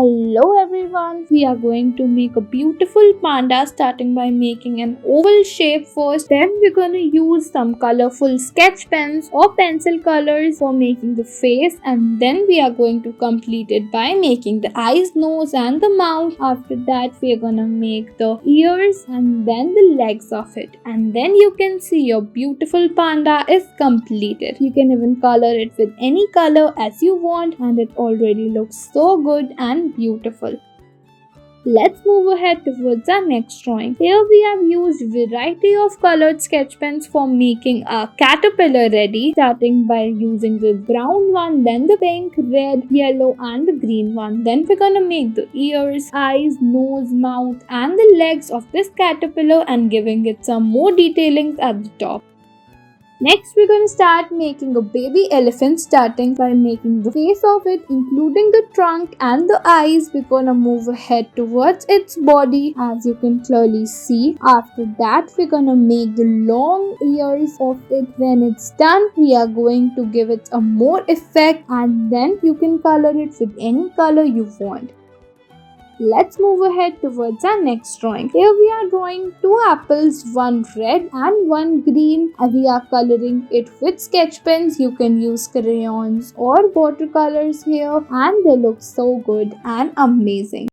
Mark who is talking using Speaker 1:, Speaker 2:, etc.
Speaker 1: Hello everyone, we are going to make a beautiful panda starting by making an oval shape first. Then we're going to use some colorful sketch pens or pencil colors for making the face, and then we are going to complete it by making the eyes, nose and the mouth. After that we are going to make the ears and then the legs of it, and then you can see your beautiful panda is completed. You can even color it with any color as you want, and it already looks so good and beautiful. Let's move ahead towards our next drawing. Here we have used variety of colored sketch pens for making a caterpillar ready, starting by using the brown one, then the pink, red, yellow and the green one. Then we're gonna make the ears, eyes, nose, mouth and the legs of this caterpillar and giving it some more detailings at the top. Next, we're going to start making a baby elephant, starting by making the face of it, including the trunk and the eyes. We're going to move ahead towards its body, as you can clearly see. After that, we're going to make the long ears of it. When it's done, we are going to give it a more effect, and then you can color it with any color you want. Let's move ahead towards our next drawing. Here we are drawing two apples, one red and one green. We are coloring it with sketch pens. You can use crayons or watercolors here, and they look so good and amazing.